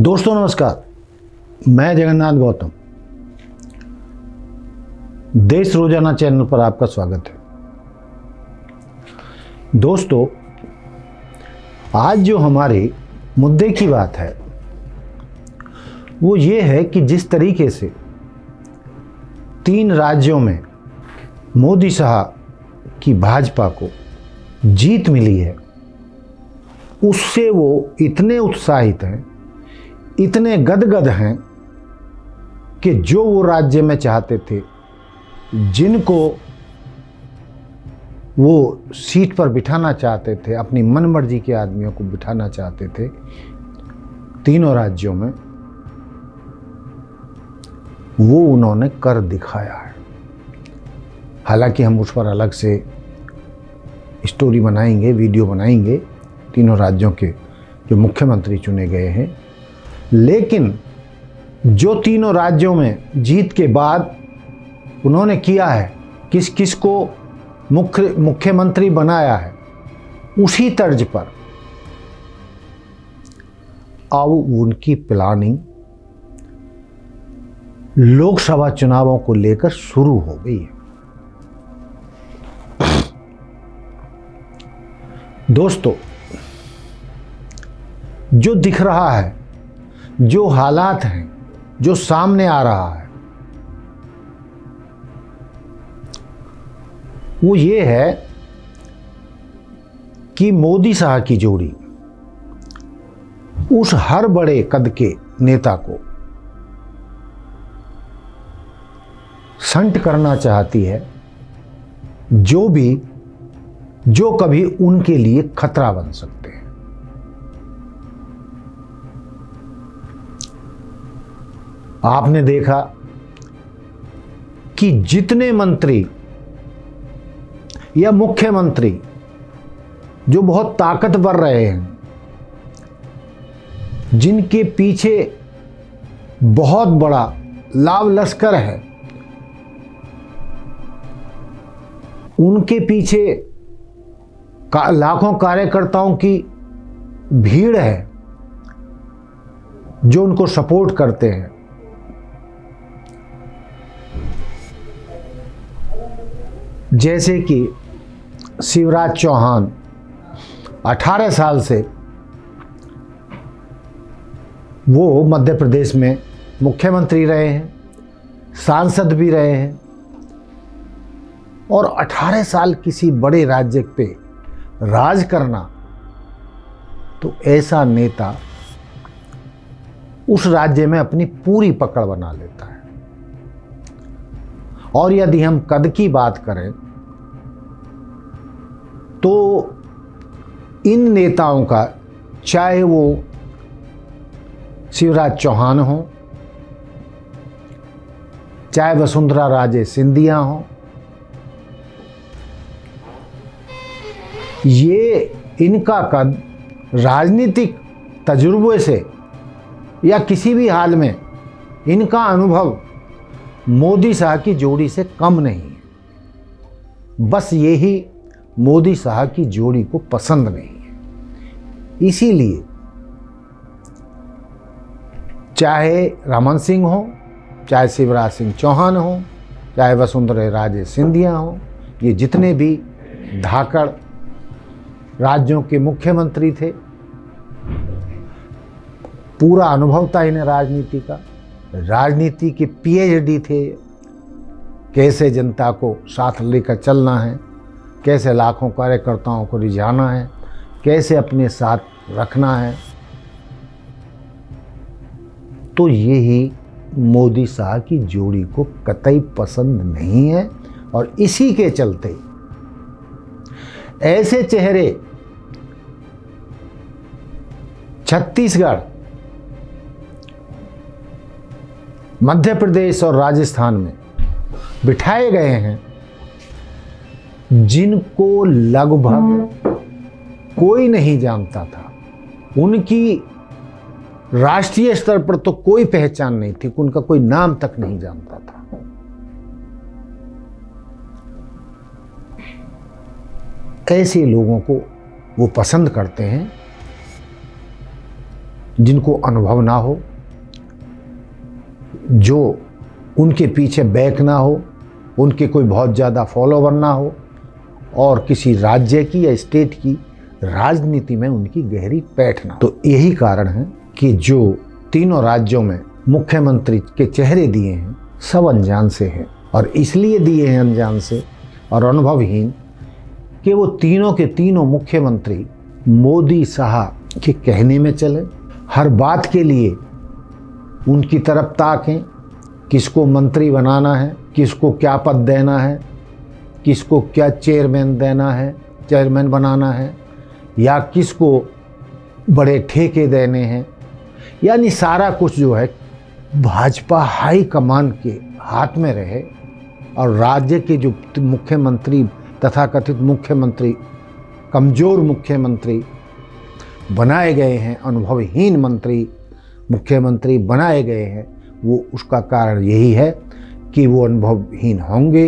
दोस्तों नमस्कार, मैं जगन्नाथ गौतम देश रोजाना चैनल पर आपका स्वागत है। दोस्तों, आज जो हमारे मुद्दे की बात है वो ये है कि जिस तरीके से 3 राज्यों में मोदी साहब की भाजपा को जीत मिली है, उससे वो इतने उत्साहित हैं, इतने गदगद हैं कि जो वो राज्य में चाहते थे, जिनको वो सीट पर बिठाना चाहते थे, अपनी मनमर्जी के आदमियों को बिठाना चाहते थे, तीनों राज्यों में वो उन्होंने कर दिखाया है। हालांकि हम उस पर अलग से स्टोरी बनाएंगे, वीडियो बनाएंगे, तीनों राज्यों के जो मुख्यमंत्री चुने गए हैं, लेकिन जो तीनों राज्यों में जीत के बाद उन्होंने किया है, किस किस को मुख्यमंत्री बनाया है, उसी तर्ज पर अब उनकी प्लानिंग लोकसभा चुनावों को लेकर शुरू हो गई है। दोस्तों, जो दिख रहा है, जो हालात हैं, जो सामने आ रहा है, वो ये है कि मोदी साहब की जोड़ी उस हर बड़े कद के नेता को संट करना चाहती है जो कभी उनके लिए खतरा बन सकते हैं। आपने देखा कि जितने मंत्री या मुख्यमंत्री जो बहुत ताकतवर रहे हैं, जिनके पीछे बहुत बड़ा लाव लश्कर है, उनके पीछे लाखों कार्यकर्ताओं की भीड़ है जो उनको सपोर्ट करते हैं। जैसे कि शिवराज चौहान 18 साल से वो मध्य प्रदेश में मुख्यमंत्री रहे हैं, सांसद भी रहे हैं, और 18 साल किसी बड़े राज्य पे राज करना, तो ऐसा नेता उस राज्य में अपनी पूरी पकड़ बना लेता है। और यदि हम कद की बात करें तो इन नेताओं का, चाहे वो शिवराज चौहान हो, चाहे वसुंधरा राजे सिंधिया हो, ये इनका कद राजनीतिक तजुर्बे से या किसी भी हाल में इनका अनुभव मोदी साहब की जोड़ी से कम नहीं है। बस यही मोदी साहब की जोड़ी को पसंद नहीं है। इसीलिए चाहे रमन सिंह हो, चाहे शिवराज सिंह चौहान हो, चाहे वसुंधरा राजे सिंधिया हो, ये जितने भी धाकड़ राज्यों के मुख्यमंत्री थे, पूरा अनुभव था इन्हें राजनीति का, राजनीति के पीएचडी थे, कैसे जनता को साथ लेकर चलना है, कैसे लाखों कार्यकर्ताओं को रिझाना है, कैसे अपने साथ रखना है। तो यही मोदी साहब की जोड़ी को कतई पसंद नहीं है, और इसी के चलते ऐसे चेहरे छत्तीसगढ़, मध्य प्रदेश और राजस्थान में बिठाए गए हैं, जिनको लगभग कोई नहीं जानता था। उनकी राष्ट्रीय स्तर पर तो कोई पहचान नहीं थी, उनका कोई नाम तक नहीं जानता था। ऐसे लोगों को वो पसंद करते हैं जिनको अनुभव ना हो, जो उनके पीछे बैक ना हो, उनके कोई बहुत ज़्यादा फॉलोवर ना हो और किसी राज्य की या स्टेट की राजनीति में उनकी गहरी पैठ ना। तो यही कारण है कि जो तीनों राज्यों में मुख्यमंत्री के चेहरे दिए हैं सब अनजान से हैं, और इसलिए दिए हैं अनजान से और अनुभवहीन कि वो तीनों के तीनों मुख्यमंत्री मोदी शाह के कहने में चले, हर बात के लिए उनकी तरफ ताकें, किसको मंत्री बनाना है, किसको क्या पद देना है, किसको क्या चेयरमैन देना है, चेयरमैन बनाना है, या किसको बड़े ठेके देने हैं। यानी सारा कुछ जो है भाजपा हाई कमान के हाथ में रहे, और राज्य के जो मुख्यमंत्री तथाकथित मुख्यमंत्री कमज़ोर मुख्यमंत्री बनाए गए हैं, अनुभवहीन मुख्यमंत्री बनाए गए हैं, वो उसका कारण यही है कि वो अनुभवहीन होंगे,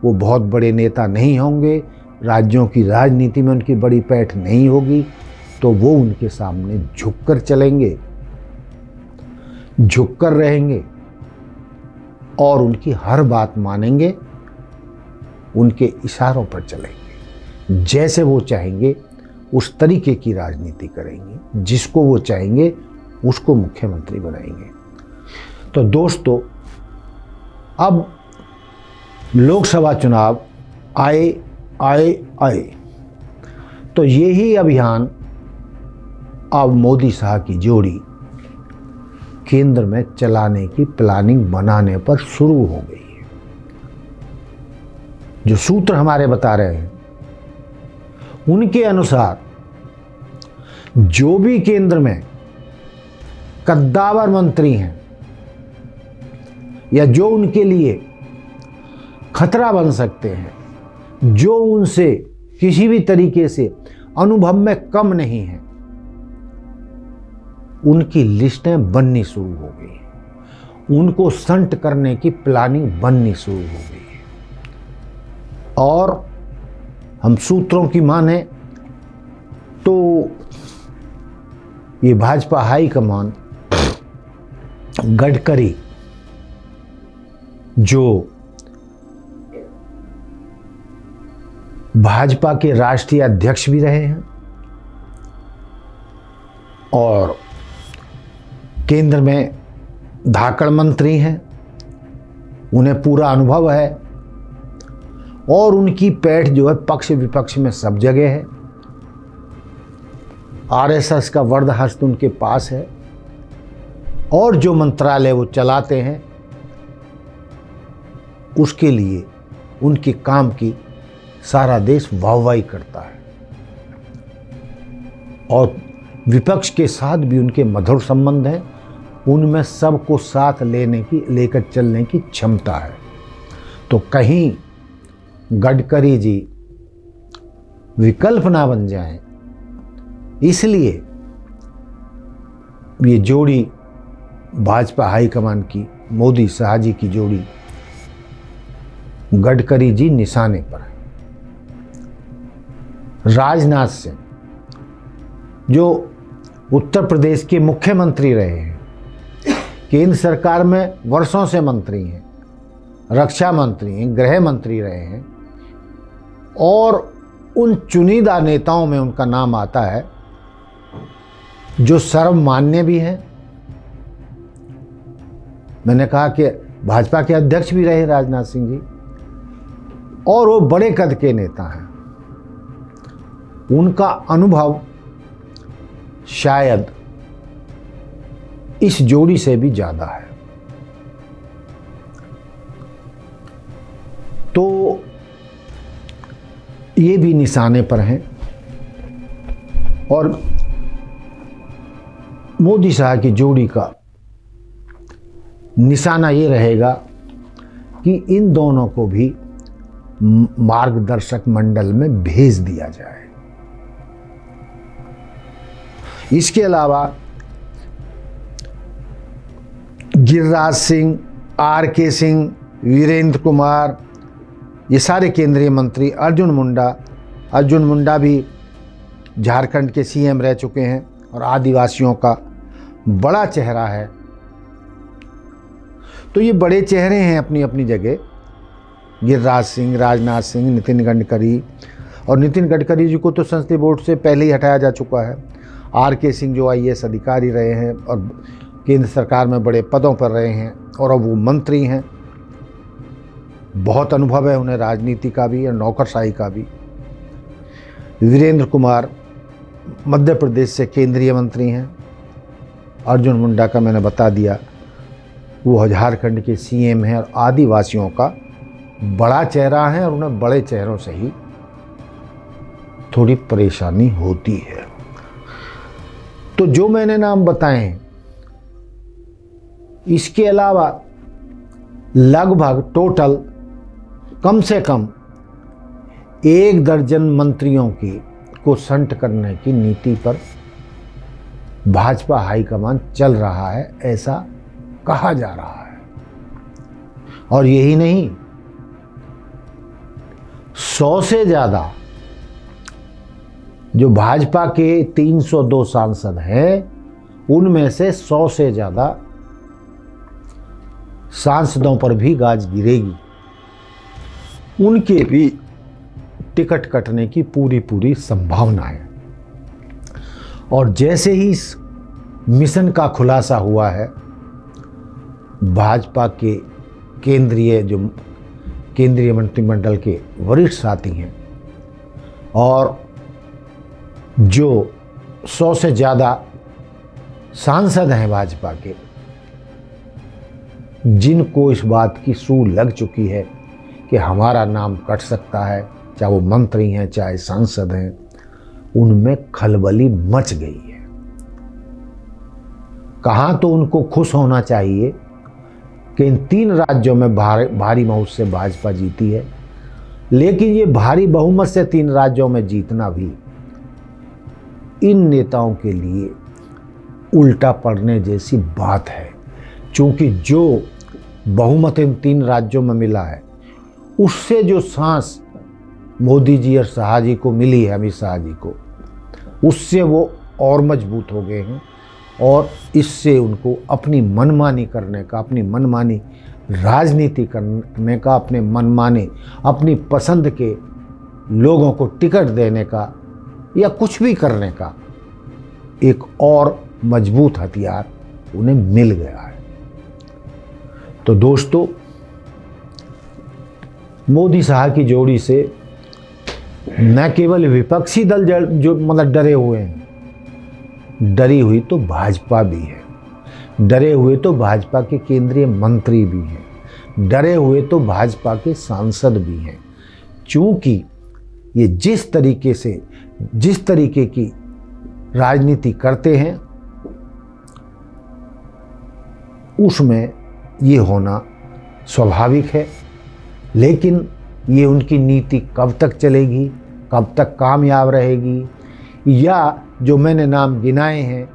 वो बहुत बड़े नेता नहीं होंगे, राज्यों की राजनीति में उनकी बड़ी पैठ नहीं होगी, तो वो उनके सामने झुककर चलेंगे, झुककर रहेंगे और उनकी हर बात मानेंगे, उनके इशारों पर चलेंगे, जैसे वो चाहेंगे उस तरीके की राजनीति करेंगे, जिसको वो चाहेंगे उसको मुख्यमंत्री बनाएंगे। तो दोस्तों, अब लोकसभा चुनाव आए तो यही अभियान अब मोदी शाह की जोड़ी केंद्र में चलाने की प्लानिंग बनाने पर शुरू हो गई है। जो सूत्र हमारे बता रहे हैं उनके अनुसार जो भी केंद्र में कद्दावर मंत्री हैं या जो उनके लिए खतरा बन सकते हैं, जो उनसे किसी भी तरीके से अनुभव में कम नहीं है, उनकी लिस्टें बननी शुरू हो गई हैं, उनको संट करने की प्लानिंग बननी शुरू हो गई है। और हम सूत्रों की माने तो ये भाजपा हाईकमान गडकरी, जो भाजपा के राष्ट्रीय अध्यक्ष भी रहे हैं और केंद्र में धाकड़ मंत्री हैं, उन्हें पूरा अनुभव है और उनकी पैठ जो है पक्ष विपक्ष में सब जगह है। आरएसएस का वर्दहस्त उनके पास है और जो मंत्रालय वो चलाते हैं उसके लिए उनके काम की सारा देश वाहवाही करता है और विपक्ष के साथ भी उनके मधुर संबंध हैं, उनमें सबको साथ लेकर चलने की क्षमता है। तो कहीं गडकरी जी विकल्प ना बन जाएं, इसलिए ये जोड़ी भाजपा हाईकमान की मोदी शाह जी की जोड़ी गडकरी जी निशाने पर है। राजनाथ सिंह जो उत्तर प्रदेश के मुख्यमंत्री रहे हैं, केंद्र सरकार में वर्षों से मंत्री हैं, रक्षा मंत्री हैं, गृह मंत्री रहे हैं और उन चुनिंदा नेताओं में उनका नाम आता है जो सर्वमान्य भी हैं। मैंने कहा कि भाजपा के अध्यक्ष भी रहे राजनाथ सिंह जी और वो बड़े कद के नेता हैं। उनका अनुभव शायद इस जोड़ी से भी ज्यादा है। तो ये भी निशाने पर हैं और मोदी शाह की जोड़ी का निशाना ये रहेगा कि इन दोनों को भी मार्गदर्शक मंडल में भेज दिया जाए। इसके अलावा गिरिराज सिंह, आर.के. सिंह, वीरेंद्र कुमार, ये सारे केंद्रीय मंत्री, अर्जुन मुंडा भी झारखंड के सीएम रह चुके हैं और आदिवासियों का बड़ा चेहरा है। तो ये बड़े चेहरे हैं अपनी अपनी जगह, गिरिराज सिंह, राजनाथ सिंह, नितिन गडकरी। और नितिन गडकरी जी को तो संसदीय बोर्ड से पहले ही हटाया जा चुका है। आर.के. सिंह जो IAS अधिकारी रहे हैं और केंद्र सरकार में बड़े पदों पर रहे हैं और अब वो मंत्री हैं, बहुत अनुभव है उन्हें राजनीति का भी और नौकरशाही का भी। वीरेंद्र कुमार मध्य प्रदेश से केंद्रीय मंत्री हैं। अर्जुन मुंडा का मैंने बता दिया, वो झारखंड के CM हैं और आदिवासियों का बड़ा चेहरा है और उन्हें बड़े चेहरों से ही थोड़ी परेशानी होती है। तो जो मैंने नाम बताए हैं, इसके अलावा लगभग टोटल कम से कम 1 दर्जन मंत्रियों को संट करने की नीति पर भाजपा हाईकमान चल रहा है, ऐसा कहा जा रहा है। और यही नहीं, 100 से ज़्यादा जो भाजपा के 302 सांसद हैं, उनमें से 100 से ज़्यादा सांसदों पर भी गाज गिरेगी। उनके भी टिकट कटने की पूरी संभावना है। और जैसे ही इस मिशन का खुलासा हुआ है, भाजपा के केंद्रीय मंत्रिमंडल के वरिष्ठ साथी हैं और जो 100 से ज़्यादा सांसद हैं भाजपा के, जिनको इस बात की सूह लग चुकी है कि हमारा नाम कट सकता है, चाहे वो मंत्री हैं चाहे सांसद हैं, उनमें खलबली मच गई है। कहाँ तो उनको खुश होना चाहिए कि इन 3 राज्यों में भारी बहुमत से भाजपा जीती है, लेकिन ये भारी बहुमत से 3 राज्यों में जीतना भी इन नेताओं के लिए उल्टा पड़ने जैसी बात है। क्योंकि जो बहुमत इन 3 राज्यों में मिला है, उससे जो सांस मोदी जी और शाह जी को मिली है, अमित शाह जी को, उससे वो और मजबूत हो गए हैं और इससे उनको अपनी मनमानी करने का, अपनी मनमानी राजनीति करने का, अपने मनमाने अपनी पसंद के लोगों को टिकट देने का या कुछ भी करने का एक और मजबूत हथियार उन्हें मिल गया है। तो दोस्तों, मोदी शाह की जोड़ी से न केवल विपक्षी दल जो मतलब डरे हुए हैं, डरी हुई तो भाजपा भी है, डरे हुए तो भाजपा के केंद्रीय मंत्री भी हैं, डरे हुए तो भाजपा के सांसद भी हैं। क्योंकि ये जिस तरीके की राजनीति करते हैं, उसमें ये होना स्वाभाविक है। लेकिन ये उनकी नीति कब तक चलेगी, कब तक कामयाब रहेगी, या जो मैंने नाम गिनाए हैं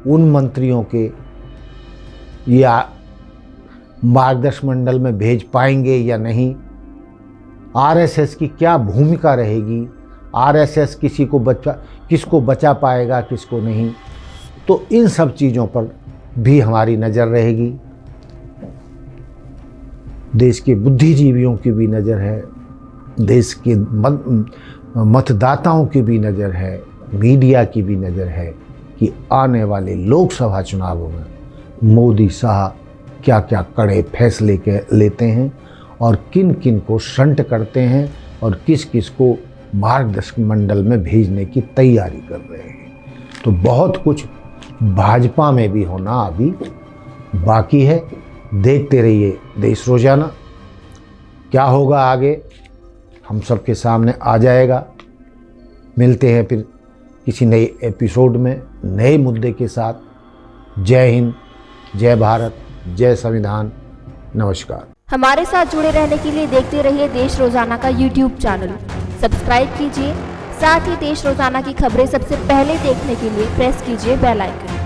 उन मंत्रियों के या मार्गदर्शक मंडल में भेज पाएंगे या नहीं, आरएसएस की क्या भूमिका रहेगी, आरएसएस किसको बचा पाएगा, किसको नहीं, तो इन सब चीज़ों पर भी हमारी नज़र रहेगी। देश के बुद्धिजीवियों की भी नज़र है, देश के मतदाताओं की भी नज़र है, मीडिया की भी नज़र है कि आने वाले लोकसभा चुनावों में मोदी शाह क्या क्या कड़े फैसले लेते हैं और किन किन को शंट करते हैं और किस किस को मार्गदर्शक मंडल में भेजने की तैयारी कर रहे हैं। तो बहुत कुछ भाजपा में भी होना अभी बाकी है। देखते रहिए देश रोजाना, क्या होगा आगे हम सबके सामने आ जाएगा। मिलते हैं फिर किसी नए एपिसोड में नए मुद्दे के साथ। जय हिंद, जय भारत, जय संविधान, नमस्कार। हमारे साथ जुड़े रहने के लिए देखते रहिए देश रोजाना का YouTube चैनल, सब्सक्राइब कीजिए। साथ ही देश रोजाना की खबरें सबसे पहले देखने के लिए प्रेस कीजिए बेल आइकन।